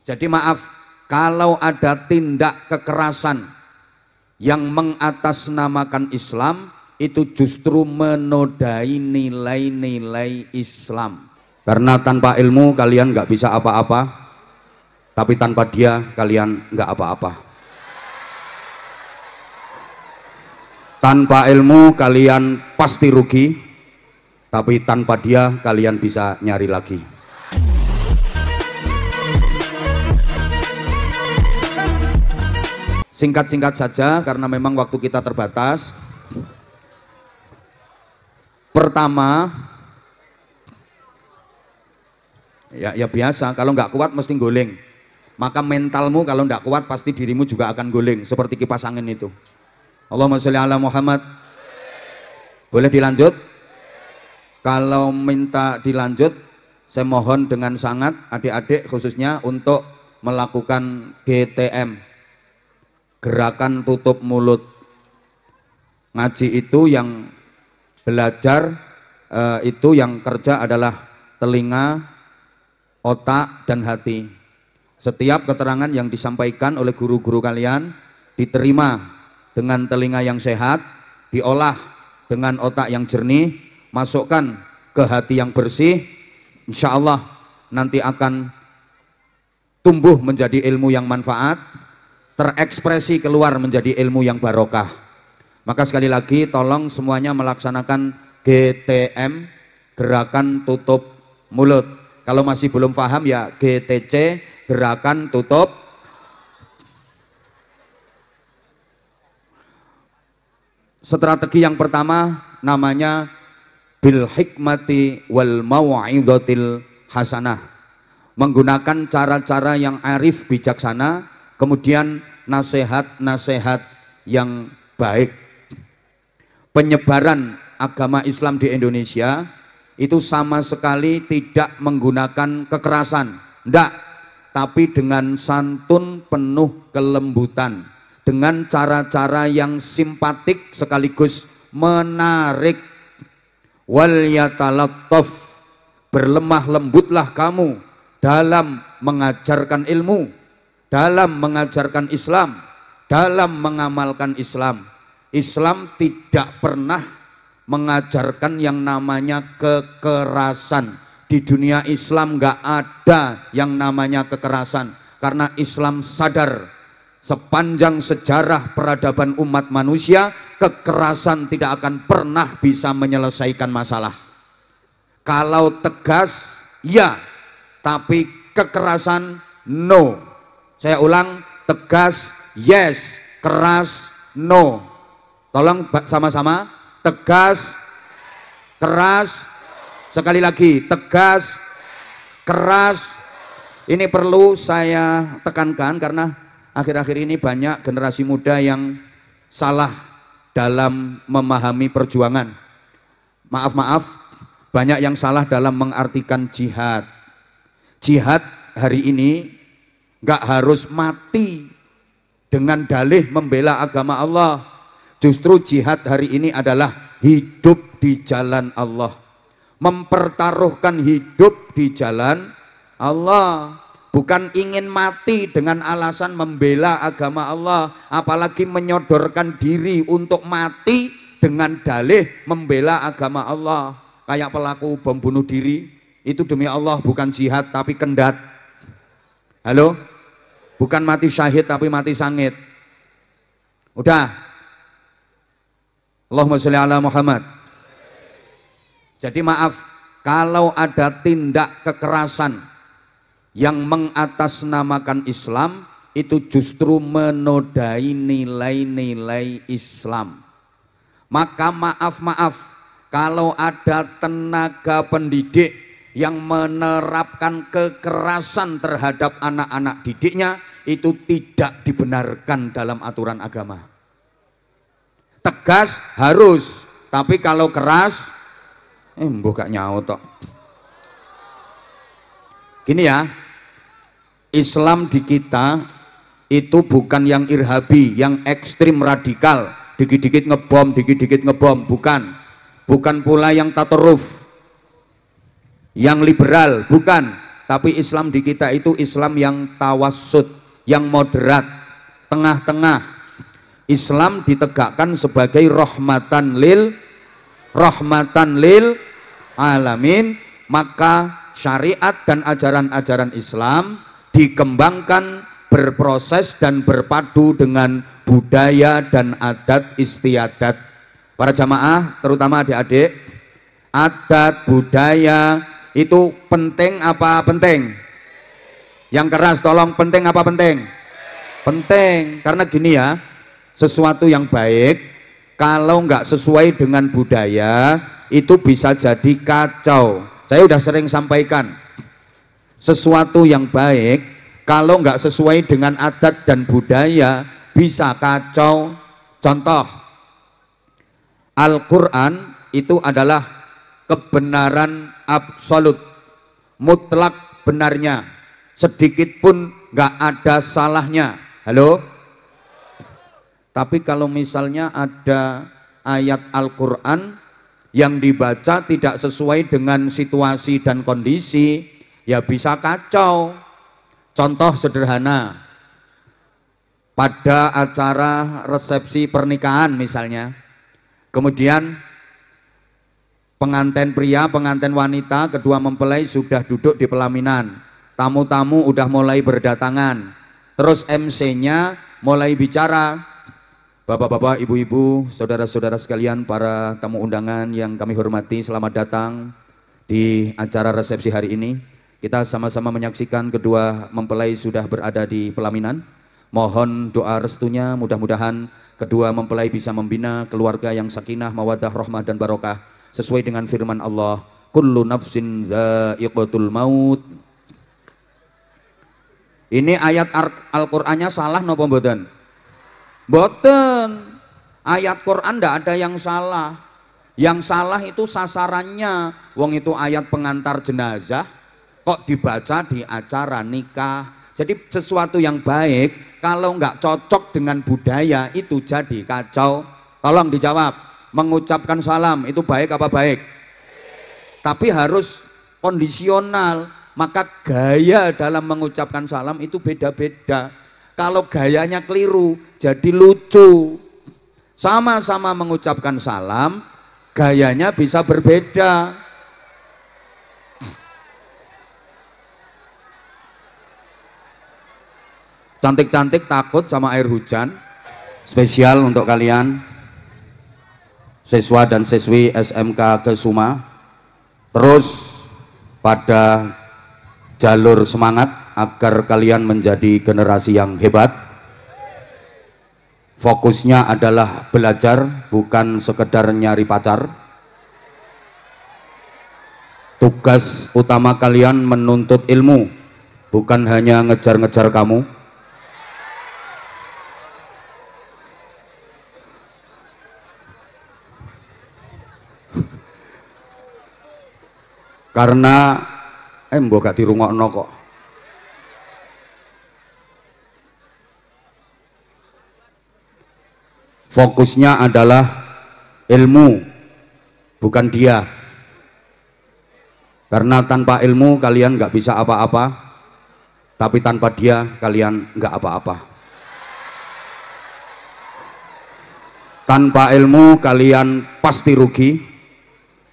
Jadi maaf, kalau ada tindak kekerasan yang mengatasnamakan Islam, itu justru menodai nilai-nilai Islam. Karena tanpa ilmu kalian nggak bisa apa-apa, tapi tanpa dia kalian nggak apa-apa. Tanpa ilmu kalian pasti rugi, tapi tanpa dia kalian bisa nyari lagi. Singkat-singkat saja karena memang waktu kita terbatas. Pertama, ya biasa, kalau nggak kuat mesti guling. Maka mentalmu kalau nggak kuat pasti dirimu juga akan guling seperti kipas angin itu. Allahumma sholli ala Muhammad. Boleh dilanjut? Kalau minta dilanjut, saya mohon dengan sangat adik-adik khususnya untuk melakukan GTM, gerakan tutup mulut. Ngaji itu yang belajar, itu yang kerja adalah telinga, otak, dan hati. Setiap keterangan yang disampaikan oleh guru-guru kalian diterima dengan telinga yang sehat, diolah dengan otak yang jernih, masukkan ke hati yang bersih, insya Allah nanti akan tumbuh menjadi ilmu yang manfaat, terekspresi keluar menjadi ilmu yang barokah. Maka sekali lagi tolong semuanya melaksanakan GTM, gerakan tutup mulut. Kalau masih belum paham ya GTC, gerakan tutup. Strategi yang pertama namanya bil hikmati wal mau'izatil hasanah. Menggunakan cara-cara yang arif bijaksana, kemudian nasihat-nasihat yang baik. Penyebaran agama Islam di Indonesia itu sama sekali tidak menggunakan kekerasan, enggak, tapi dengan santun penuh kelembutan, dengan cara-cara yang simpatik sekaligus menarik. Wal yatalattaf, berlemah lembutlah kamu dalam mengajarkan ilmu, dalam mengajarkan Islam, dalam mengamalkan Islam. Islam tidak pernah mengajarkan yang namanya kekerasan. Di dunia Islam nggak ada yang namanya kekerasan, karena Islam sadar sepanjang sejarah peradaban umat manusia, kekerasan tidak akan pernah bisa menyelesaikan masalah. Kalau tegas ya, tapi kekerasan no. Saya ulang, tegas yes, keras no. Tolong sama-sama, tegas, keras, sekali lagi, tegas, keras. Ini perlu saya tekankan karena akhir-akhir ini banyak generasi muda yang salah dalam memahami perjuangan. Maaf, banyak yang salah dalam mengartikan jihad. Jihad hari ini nggak harus mati dengan dalih membela agama Allah. Justru jihad hari ini adalah hidup di jalan Allah, mempertaruhkan hidup di jalan Allah, bukan ingin mati dengan alasan membela agama Allah, apalagi menyodorkan diri untuk mati dengan dalih membela agama Allah. Kayak pelaku bom bunuh diri, itu demi Allah bukan jihad tapi kendat. Halo? Bukan mati syahid tapi mati sangit. Udah. Allahumma sholli ala Muhammad. Jadi maaf, kalau ada tindak kekerasan yang mengatasnamakan Islam, itu justru menodai nilai-nilai Islam. Maka maaf, kalau ada tenaga pendidik yang menerapkan kekerasan terhadap anak-anak didiknya, itu tidak dibenarkan dalam aturan agama. Tegas harus, tapi kalau keras, mbok gak nyaut tok. Gini ya, Islam di kita itu bukan yang irhabi, yang ekstrim radikal, dikit-dikit ngebom, bukan. Bukan pula yang tataruf, yang liberal, bukan. Tapi Islam di kita itu Islam yang tawassut, yang moderat, tengah-tengah. Islam ditegakkan sebagai rahmatan lil alamin, maka syariat dan ajaran-ajaran Islam dikembangkan, berproses dan berpadu dengan budaya dan adat istiadat. Para jamaah, terutama adik-adik, adat budaya itu penting apa penting? Yang keras tolong, penting apa penting? Penting, karena gini ya, sesuatu yang baik kalau nggak sesuai dengan budaya itu bisa jadi kacau. Saya udah sering sampaikan, sesuatu yang baik kalau nggak sesuai dengan adat dan budaya bisa kacau. Contoh, Al-Quran itu adalah kebenaran absolut, mutlak benarnya, sedikit pun nggak ada salahnya. Halo? Tapi kalau misalnya ada ayat Al-Quran yang dibaca tidak sesuai dengan situasi dan kondisi, ya bisa kacau. Contoh sederhana, pada acara resepsi pernikahan misalnya, kemudian pengantin pria, pengantin wanita, kedua mempelai sudah duduk di pelaminan, tamu-tamu udah mulai berdatangan, terus MC-nya mulai bicara, bapak-bapak, ibu-ibu, saudara-saudara sekalian, para tamu undangan yang kami hormati, selamat datang di acara resepsi hari ini. Kita sama-sama menyaksikan kedua mempelai sudah berada di pelaminan. Mohon doa restunya, mudah-mudahan kedua mempelai bisa membina keluarga yang sakinah, mawaddah, rahmah dan barokah sesuai dengan firman Allah, kullu nafsin dha'iqatul maut. Ini ayat Al-Qur'annya salah napa mboten? Mboten. Ayat Quran ndak ada yang salah. Yang salah itu sasarannya. Wong itu ayat pengantar jenazah kok dibaca di acara nikah. Jadi sesuatu yang baik kalau nggak cocok dengan budaya itu jadi kacau. Tolong dijawab. Mengucapkan salam itu baik apa baik? Tapi harus kondisional. Maka gaya dalam mengucapkan salam itu beda-beda. Kalau gayanya keliru jadi lucu. Sama-sama mengucapkan salam, gayanya bisa berbeda. Cantik-cantik takut sama air hujan. Spesial untuk kalian siswa dan siswi SMK Kesuma, terus pada jalur semangat agar kalian menjadi generasi yang hebat. Fokusnya adalah belajar, bukan sekedar nyari pacar. Tugas utama kalian menuntut ilmu, bukan hanya ngejar-ngejar kamu. Karena mbok gak dirungokno kok. Fokusnya adalah ilmu, bukan dia. Karena tanpa ilmu kalian nggak bisa apa-apa, tapi tanpa dia kalian nggak apa-apa. Tanpa ilmu kalian pasti rugi,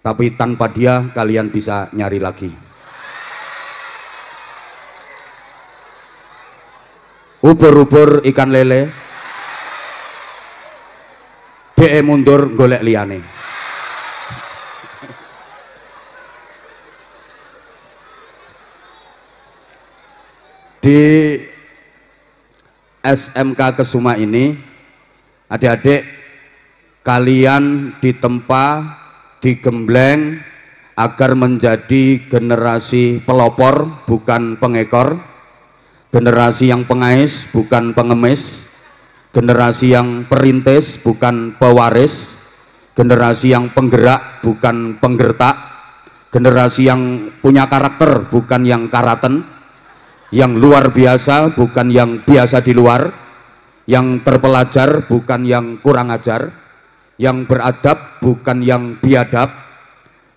tapi tanpa dia kalian bisa nyari lagi. Ubur-ubur ikan lele, DE mundur golek liyane. Di SMK Kesuma ini, adik-adik kalian ditempa, digembleng agar menjadi generasi pelopor bukan pengekor, generasi yang pengais bukan pengemis, generasi yang perintis bukan pewaris, generasi yang penggerak bukan penggertak, generasi yang punya karakter bukan yang karaten, yang luar biasa bukan yang biasa di luar, yang terpelajar bukan yang kurang ajar, yang beradab bukan yang biadab,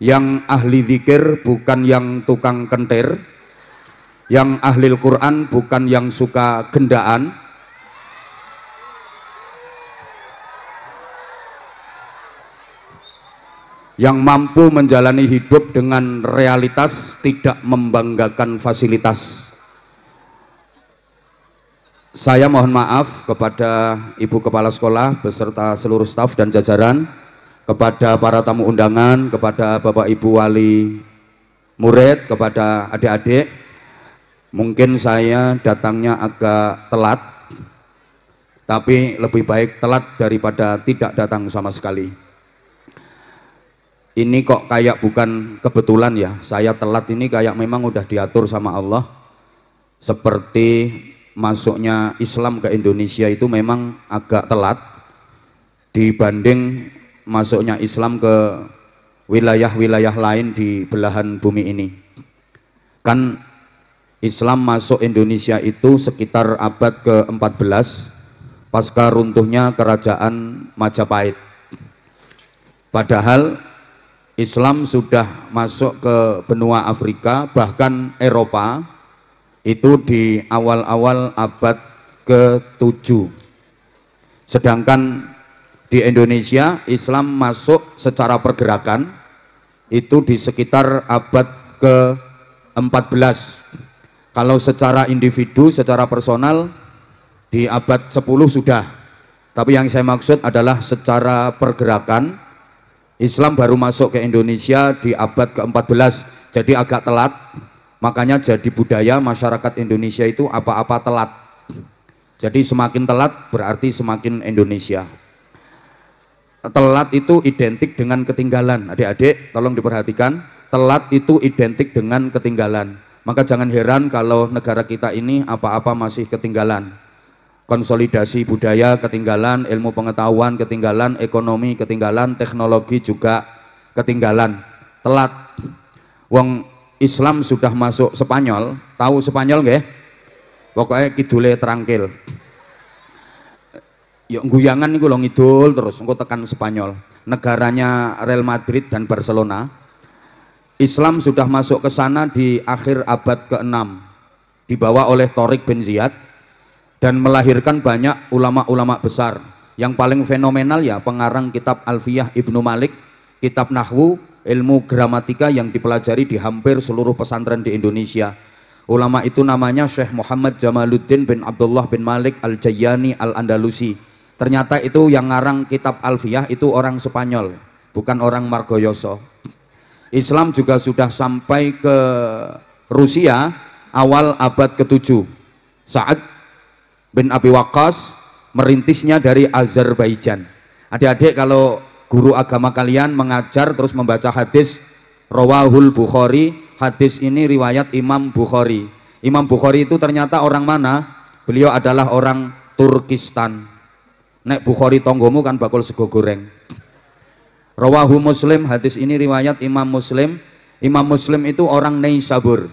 yang ahli zikir bukan yang tukang kentir, yang ahli Quran, bukan yang suka gendaan, yang mampu menjalani hidup dengan realitas, tidak membanggakan fasilitas. Saya mohon maaf kepada Ibu Kepala Sekolah beserta seluruh staf dan jajaran, kepada para tamu undangan, kepada Bapak Ibu Wali murid, kepada adik-adik. Mungkin saya datangnya agak telat, tapi lebih baik telat daripada tidak datang sama sekali. Ini kok kayak bukan kebetulan ya, saya telat ini kayak memang udah diatur sama Allah. Seperti masuknya Islam ke Indonesia itu memang agak telat dibanding masuknya Islam ke wilayah-wilayah lain di belahan bumi ini. Kan Islam masuk Indonesia itu sekitar abad ke-14 pasca runtuhnya kerajaan Majapahit. Padahal Islam sudah masuk ke benua Afrika, bahkan Eropa, itu di awal-awal abad ke-7. Sedangkan di Indonesia Islam masuk secara pergerakan itu di sekitar abad ke-14. Kalau secara individu, secara personal di abad 10 sudah. Tapi yang saya maksud adalah secara pergerakan, Islam baru masuk ke Indonesia di abad ke-14. Jadi agak telat. Makanya jadi budaya masyarakat Indonesia itu apa-apa telat. Jadi semakin telat berarti semakin Indonesia. Telat itu identik dengan ketinggalan. Adik-adik tolong diperhatikan, telat itu identik dengan ketinggalan. Maka jangan heran kalau negara kita ini apa-apa masih ketinggalan. Konsolidasi budaya ketinggalan, ilmu pengetahuan ketinggalan, ekonomi ketinggalan, teknologi juga ketinggalan. Telat. Wong Islam sudah masuk Spanyol, tahu Spanyol nggih? Pokoknya kidule terangkil. Yuk guyangan niku lho ngidul terus engko tekan Spanyol. Negaranya Real Madrid dan Barcelona. Islam sudah masuk ke sana di akhir abad ke-6, dibawa oleh Tariq bin Ziyad dan melahirkan banyak ulama-ulama besar. Yang paling fenomenal ya pengarang kitab Alfiyah Ibnu Malik, kitab Nahwu, ilmu gramatika yang dipelajari di hampir seluruh pesantren di Indonesia. Ulama itu namanya Syekh Muhammad Jamaluddin bin Abdullah bin Malik Al-Jayyani Al-Andalusi. Ternyata itu yang ngarang kitab Alfiyah itu orang Spanyol, bukan orang Margoyoso. Islam juga sudah sampai ke Rusia awal abad ke-7. Sa'ad bin Abi Waqqas merintisnya dari Azerbaijan. Adik-adik kalau guru agama kalian mengajar terus membaca hadis Rawahul Bukhari, hadis ini riwayat Imam Bukhari. Imam Bukhari itu ternyata orang mana? Beliau adalah orang Turkistan. Nek Bukhari tonggomu kan bakul sego goreng. Rawahu Muslim, hadis ini riwayat Imam Muslim. Imam Muslim itu orang Naisabur.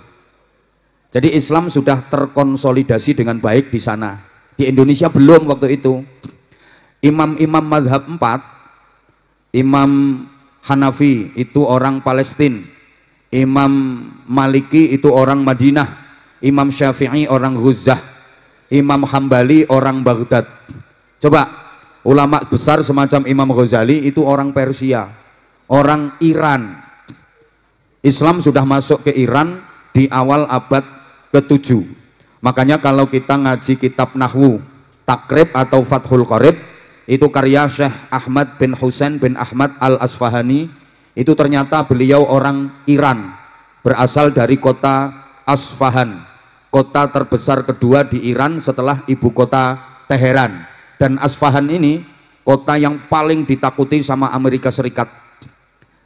Jadi Islam sudah terkonsolidasi dengan baik di sana. Di Indonesia belum waktu itu. Imam-imam mazhab 4, Imam Hanafi itu orang Palestina, Imam Maliki itu orang Madinah, Imam Syafi'i orang Ghuzah, Imam Hambali orang Baghdad. Coba ulama besar semacam Imam Ghazali itu orang Persia, orang Iran. Islam sudah masuk ke Iran di awal abad ke-7. Makanya kalau kita ngaji kitab Nahwu, Takrib atau Fathul Qorib, itu karya Syekh Ahmad bin Husain bin Ahmad Al-Asfahani, itu ternyata beliau orang Iran, berasal dari kota Asfahan, kota terbesar kedua di Iran setelah ibu kota Teheran. Dan Asfahan ini kota yang paling ditakuti sama Amerika Serikat.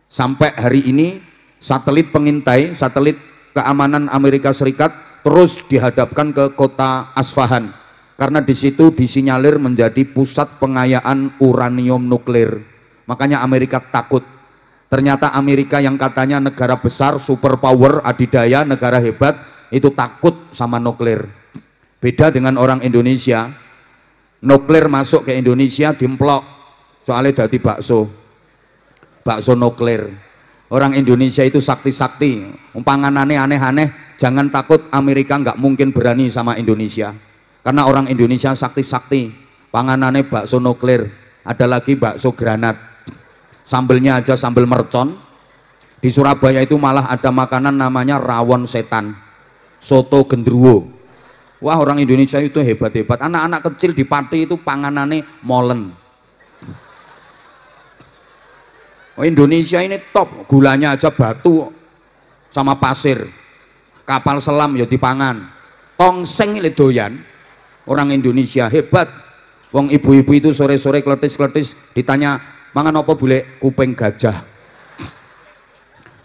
Sampai hari ini satelit pengintai, satelit keamanan Amerika Serikat terus dihadapkan ke kota Asfahan karena di situ disinyalir menjadi pusat pengayaan uranium nuklir. Makanya Amerika takut. Ternyata Amerika yang katanya negara besar, superpower, adidaya, negara hebat, itu takut sama nuklir. Beda dengan orang Indonesia. Nuklir masuk ke Indonesia dimplok, soalnya dadi bakso nuklir. Orang Indonesia itu sakti-sakti, panganane aneh-aneh, Jangan takut, Amerika nggak mungkin berani sama Indonesia. Karena orang Indonesia sakti-sakti. Panganannya bakso nuklir, ada lagi bakso granat. Sambelnya aja sambel mercon. Di Surabaya itu malah ada makanan namanya rawon setan, soto gendruwo. Wah, orang Indonesia itu hebat-hebat. Anak-anak kecil di Pati itu panganannya molen. Oh, Indonesia ini top, gulanya aja batu sama pasir. Kapal selam ya dipangan, tongseng ini doyan. Orang Indonesia hebat. Wong ibu-ibu itu sore-sore kletis-kletis ditanya, mangan apa bule? Kuping gajah.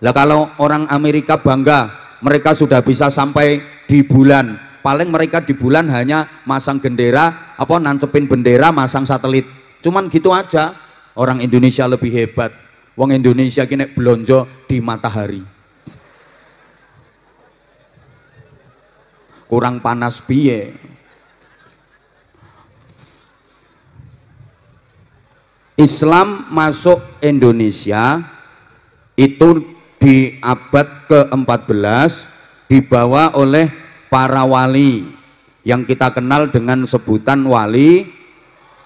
Lah kalau orang Amerika bangga, mereka sudah bisa sampai di bulan. Paling mereka di bulan hanya masang bendera, apa nancepin bendera, masang satelit. Cuman gitu aja. Orang Indonesia lebih hebat. Wong Indonesia kini belonjo di matahari. Kurang panas piye. Islam masuk Indonesia itu di abad ke-14 dibawa oleh para wali yang kita kenal dengan sebutan Wali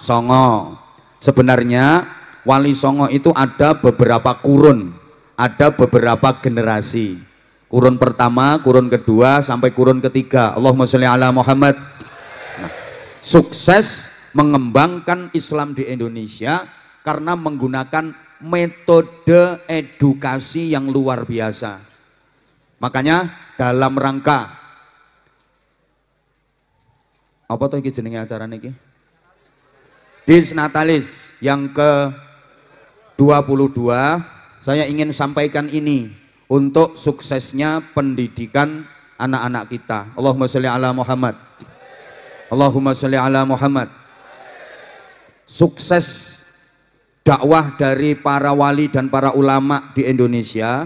Songo. Sebenarnya Wali Songo itu ada beberapa kurun, ada beberapa generasi. Kurun pertama, kurun kedua, sampai kurun ketiga. Allahumma sholli ala Muhammad. Nah, sukses mengembangkan Islam di Indonesia karena menggunakan metode edukasi yang luar biasa. Makanya dalam rangka apa tuh iki jenenge acara niki? Disnatalis yang ke-22, saya ingin sampaikan ini untuk suksesnya pendidikan anak-anak kita. Allahumma sholli ala Muhammad. Allahumma sholli ala Muhammad. Sukses dakwah dari para wali dan para ulama di Indonesia,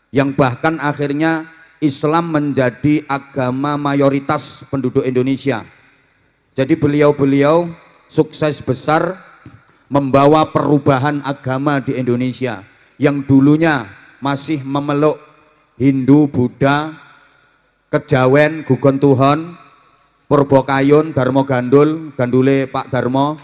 yang bahkan akhirnya Islam menjadi agama mayoritas penduduk Indonesia. Jadi beliau-beliau sukses besar membawa perubahan agama di Indonesia yang dulunya masih memeluk Hindu, Buddha, Kejawen, Gugon Tuhon, Purbo Kayun, Darmo Gandul, Gandule Pak Darmo.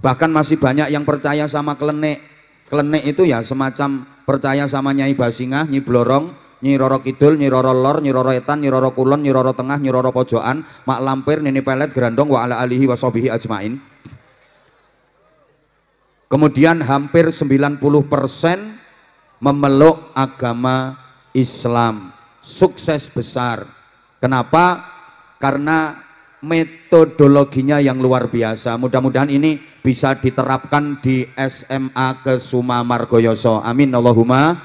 Bahkan masih banyak yang percaya sama Klenik. Klenik itu ya semacam percaya sama Nyai Basingah, Nyi Blorong, Nyi Roro Kidul, Nyi Roro Lor, Nyi Roro Etan, Nyi Roro Kulon, Nyi Roro Tengah, Nyi Roro Pojokan, Mak Lampir, Nini Pelet, Grandong, wa ala alihi wa sahbihi ajmain. Kemudian hampir 90% memeluk agama Islam. Sukses besar. Kenapa? Karena metodologinya yang luar biasa. Mudah-mudahan ini bisa diterapkan di SMA Kesuma Margoyoso. Amin Allahumma.